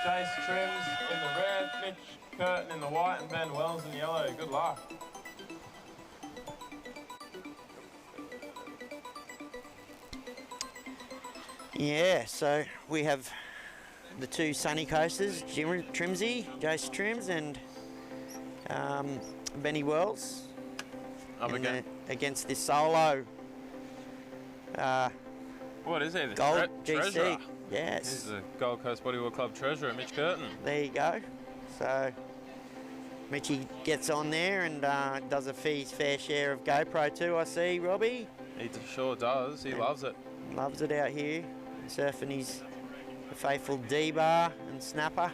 Jace Trims in the red, Mitch Curtin in the white, and Ben Wells in the yellow. Good luck. Yeah, so we have the two Sunny Coasters, Trimsy, Jace Trims, and Benny Wells against this solo. What is he? The Gold treasurer. GC. Yes. He's the Gold Coast Bodyboard Club treasurer, Mitch Curtin. There you go. So Mitchy gets on there and does a fair share of GoPro too, I see, Robbie. He sure does. He loves it. Loves it out here. Surfing his faithful D-bar and snapper.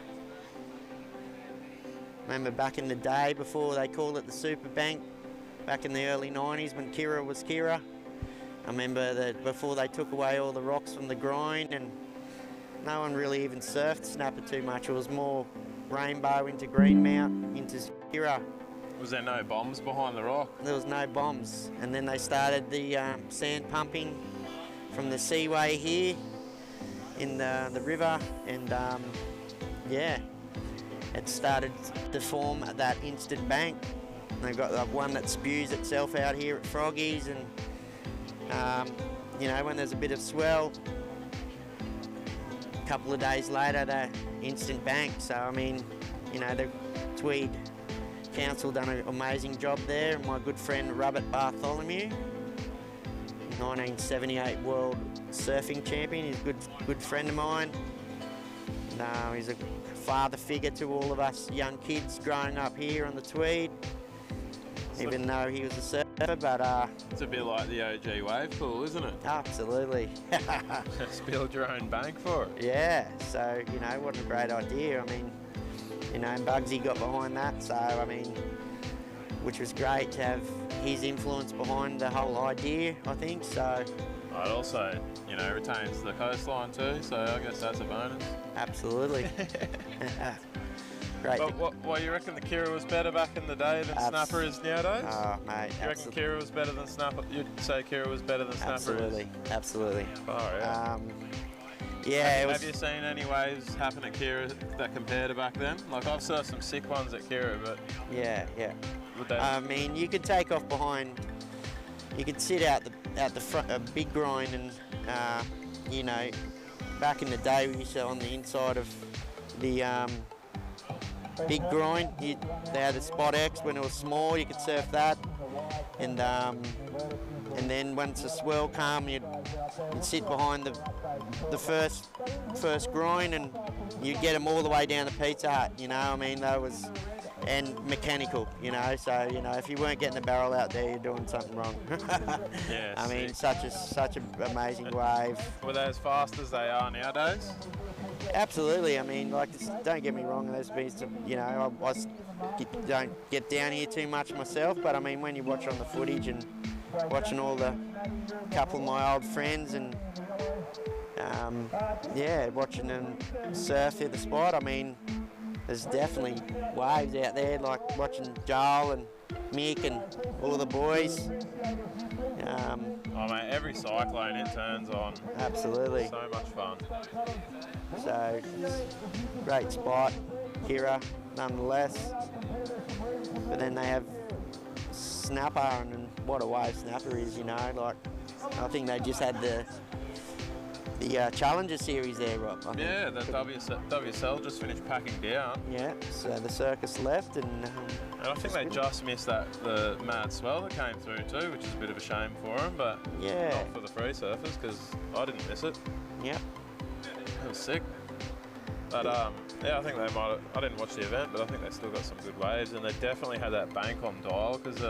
Remember back in the day before they called it the Super Bank, back in the early 90s when Kira was Kira. I remember that before they took away all the rocks from the groin and no one really even surfed snapper too much. It was more rainbow into Greenmount, into Kira. Was there no bombs behind the rock? There was no bombs. And then they started the sand pumping from the seaway here in the river, and yeah, it started to form that instant bank. And they've got the one that spews itself out here at Froggy's, and you know, when there's a bit of swell, a couple of days later, the instant bank. So I mean, you know, the Tweed Council done an amazing job there. My good friend Robert Bartholomew, 1978 World Surfing Champion, he's a good friend of mine. And, he's a father figure to all of us young kids growing up here on the Tweed, even though he was a surfer, but... it's a bit like the OG wave pool, isn't it? Absolutely. Just build your own bank for it. Yeah, so, you know, what a great idea. I mean, you know, Bugsy got behind that, so, I mean, which was great to have his influence behind the whole idea, I think, so... It also, you know, retains the coastline too, so I guess that's a bonus. Absolutely. Great. But what, you reckon the Kira was better back in the day than Snapper is nowadays? Oh, mate. You reckon Kira was better than Snapper? You'd say Kira was better than Snapper Absolutely, absolutely. Oh, yeah. Yeah, have you seen any waves happen at Kira that compare to back then? Like, I've surfed some sick ones at Kira, but... Yeah. Would they... I mean, you could take off behind... You could sit out the front, a big groin, and you know, back in the day we used to on the inside of the big groin. They had a Spot X when it was small. You could surf that, and then once the swell came, you'd sit behind the first groin, and you'd get them all the way down the Pizza Hut. You know, I mean, that was. And mechanical, you know, so, you know, if you weren't getting the barrel out there, you're doing something wrong. Yeah, I mean, such an amazing wave. Were they as fast as they are nowadays? Absolutely. I mean, like, don't get me wrong, there's been some, you know, I don't get down here too much myself, but I mean, when you watch on the footage and watching all the couple of my old friends and, yeah, watching them surf at the spot, I mean, there's definitely waves out there, like watching Joel and Mick and all the boys. Oh mate, every cyclone it turns on. Absolutely. So much fun. So, great spot, Kira, nonetheless. But then they have Snapper, and what a wave Snapper is, you know. Like, I think they just had the Challenger Series there, Rob. Yeah, the WSL just finished packing down. Yeah, so the circus left, and I think they just missed the mad swell that came through too, which is a bit of a shame for them, but yeah, not for the free surfers, because I didn't miss it. Yep. It was sick. But yeah, I think they might. I didn't watch the event, but I think they still got some good waves, and they definitely had that bank on dial, because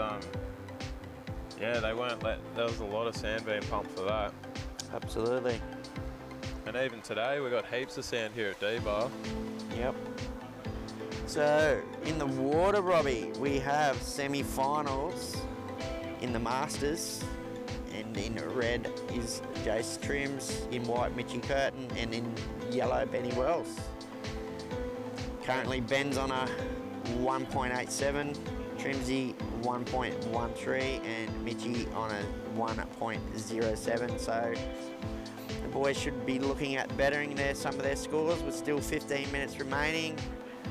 yeah, they weren't let. There was a lot of sand being pumped for that. Absolutely. And even today, we've got heaps of sand here at D-Bar. Yep. So, in the water, Robbie, we have semi-finals in the Masters. And in red is Jace Trims, in white Mitchy Curtin, and in yellow Benny Wells. Currently, Ben's on a 1.87, Trimsy 1.13, and Mitchy on a 1.07. So, boys should be looking at bettering some of their scores with still 15 minutes remaining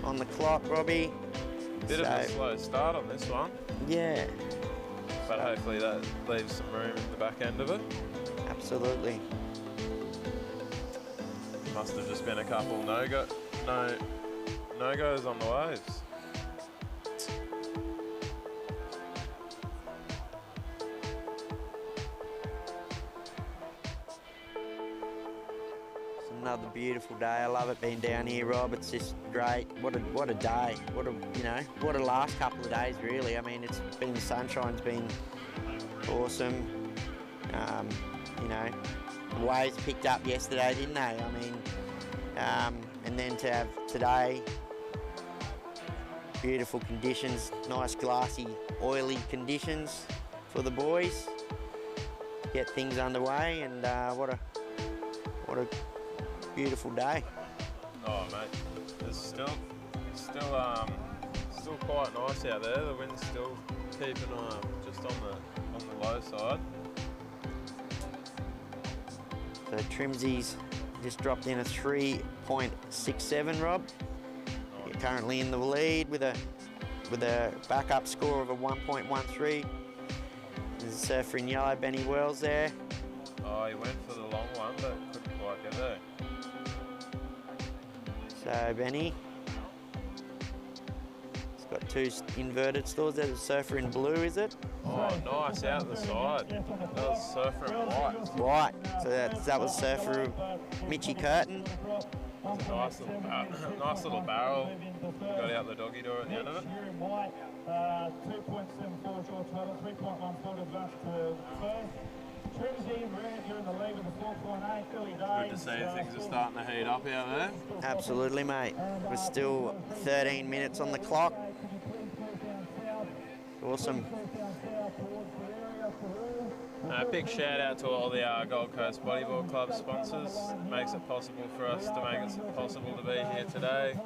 on the clock, Robbie. Bit of a slow start on this one. Yeah. But hopefully that leaves some room in the back end of it. Absolutely. Must have just been a couple no-goes on the waves. It's another beautiful day. I love it being down here, Rob. It's just great. What a day. What a last couple of days, really. I mean, it's been the sunshine's been awesome. The waves picked up yesterday, didn't they? I mean, and then to have today, beautiful conditions, nice glassy, oily conditions for the boys. Get things underway, and what a beautiful day. Oh mate, it's still quite nice out there. The wind's still keeping just on the low side. So Trimsy's just dropped in a 3.67, Rob. You're currently in the lead with a backup score of a 1.13. There's a surfer in yellow, Benny Wells there. Oh, he went for the long one, but couldn't quite get there. So Benny, he's got two inverted stores. There's a surfer in blue, is it? Oh, nice out the side. That was surfer in white. White. So that was surfer Mitchy Curtin. It's a nice little barrel. Got out the doggy door at the end of it. 2.74 short total, 3.14 advance to first. Trimsy, you're in the lead with a 4.8, early days. Good to see things are starting to heat up out there. Absolutely, mate. We're still 13 minutes on the clock. Awesome. Big shout out to all the Gold Coast Bodyboard Club sponsors. Makes it possible for us to make it possible to be here today.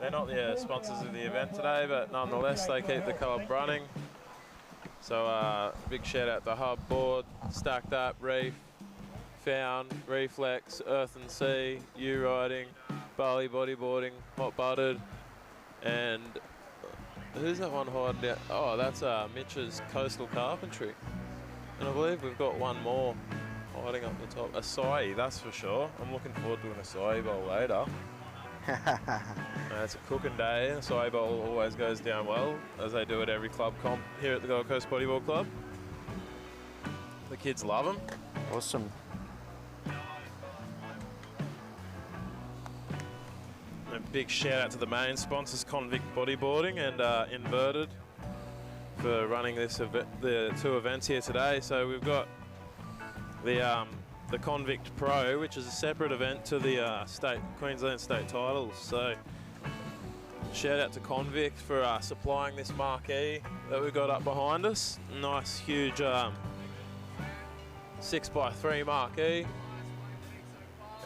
They're not the sponsors of the event today, but nonetheless they keep the club running. So big shout out to Hub Board, Stacked Up, Reef, Found, Reflex, Earth and Sea, U-Riding, Bali Bodyboarding, Hot Buttered, and who's that one hiding down? Oh, that's Mitch's Coastal Carpentry. And I believe we've got one more hiding up the top. Acai, that's for sure. I'm looking forward to an acai bowl later. It's a cooking day. Acai bowl always goes down well, as they do at every club comp here at the Gold Coast Bodyboard Club. The kids love them. Awesome. A big shout out to the main sponsors, Convict Bodyboarding and Inverted, for running the two events here today. So we've got the Convict Pro, which is a separate event to the Queensland State Titles. So shout out to Convict for supplying this marquee that we've got up behind us. Nice, huge 6x3 marquee,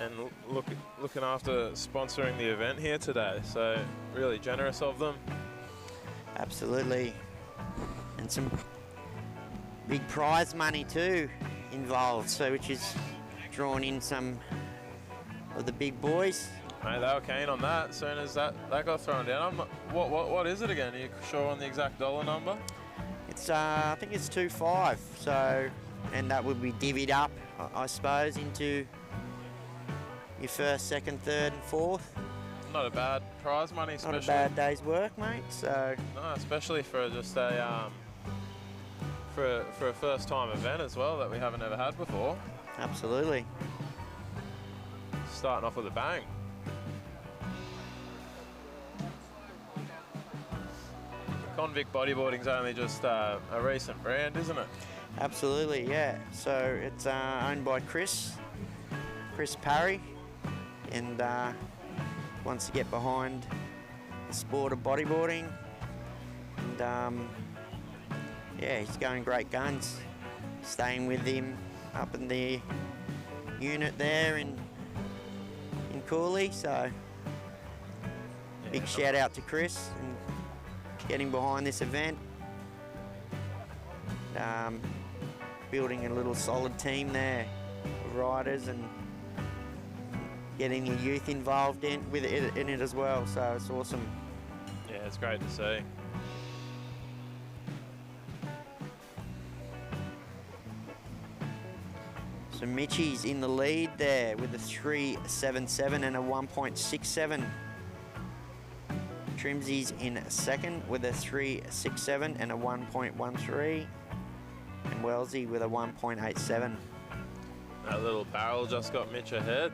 and looking after sponsoring the event here today. So really generous of them. Absolutely. And some big prize money too involved, so which is drawn in some of the big boys. Mate, they were keen on that. As soon as that got thrown down, what is it again? Are you sure on the exact dollar number? It's I think it's 2.5. So, and that would be divvied up, I suppose, into your first, second, third, and fourth. Not a bad prize money, especially. Not a bad day's work, mate. So no, especially for just a for a first time event as well that we haven't ever had before. Absolutely. Starting off with a bang. Convict Bodyboarding's only just a recent brand, isn't it? Absolutely, yeah. So it's owned by Chris Parry, and wants to get behind the sport of bodyboarding, and yeah, he's going great guns. Staying with him up in the unit there in Cooley, so big shout out to Chris and getting behind this event. Building a little solid team there of riders and getting your youth involved in it as well. So it's awesome. Yeah, it's great to see. So Mitchie's in the lead there with a 3.77 and a 1.67. Trimsy's in second with a 3.67 and a 1.13. And Wellesley with a 1.87. That little barrel just got Mitch ahead.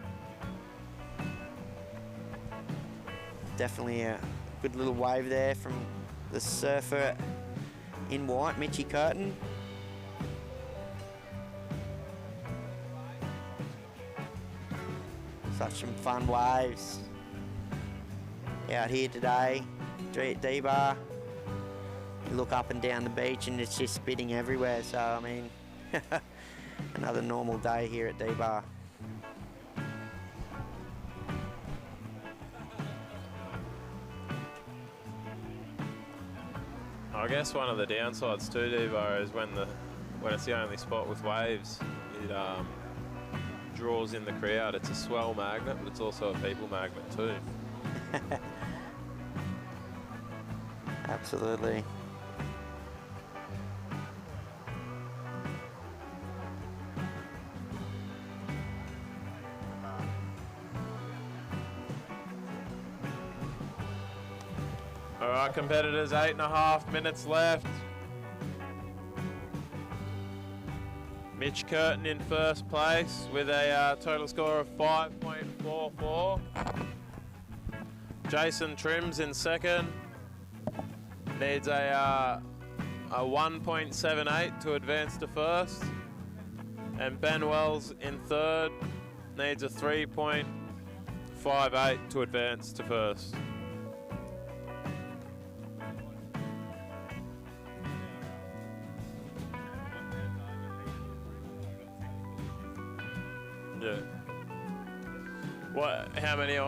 Definitely a good little wave there from the surfer in white, Mitchie Curtin. Such some fun waves out here today. At D-Bar, you look up and down the beach and it's just spitting everywhere. So I mean, another normal day here at D-Bar. I guess one of the downsides to D-Bar is when it's the only spot with waves, it draws in the crowd. It's a swell magnet, but it's also a people magnet too. Absolutely. All right, competitors, 8.5 minutes left. Mitch Curtin in first place with a total score of 5.44. Jason Trims in second. Needs a 1.78 to advance to first. And Ben Wells in third. Needs a 3.58 to advance to first. Yeah. What? How many?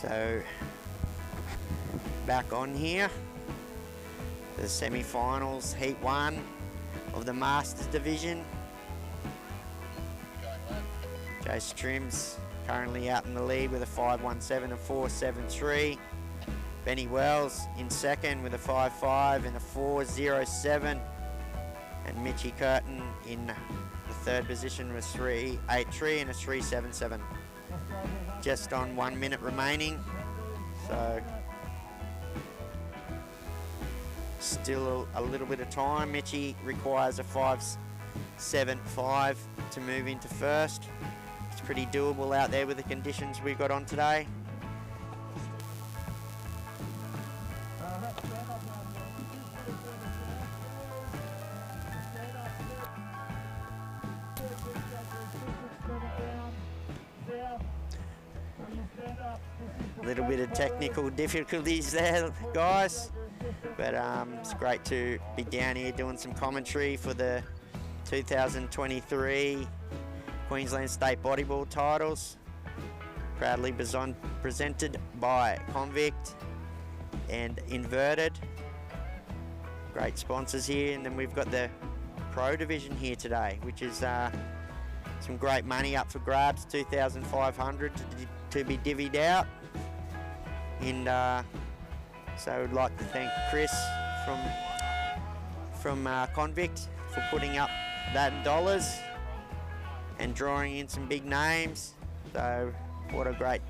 So back on here, the semi-finals, Heat 1 of the Masters Division. Jace Trims currently out in the lead with a 5.17 and 4.73. Benny Wells in second with a 5.5 and a 4.07. And Mitchie Curtin in the third position with 3.83 and a 3.77. Just on 1 minute remaining. So still a little bit of time. Mitchie requires a 5.75 to move into first. It's pretty doable out there with the conditions we've got on today. A little bit of technical difficulties there, guys, but it's great to be down here doing some commentary for the 2023 Queensland State Bodyboard titles, proudly presented by Convict and Inverted. Great sponsors here, and then we've got the Pro Division here today, which is some great money up for grabs, $2,500 to be divvied out. And so I'd like to thank Chris from Convict for putting up that in dollars and drawing in some big names. So what a great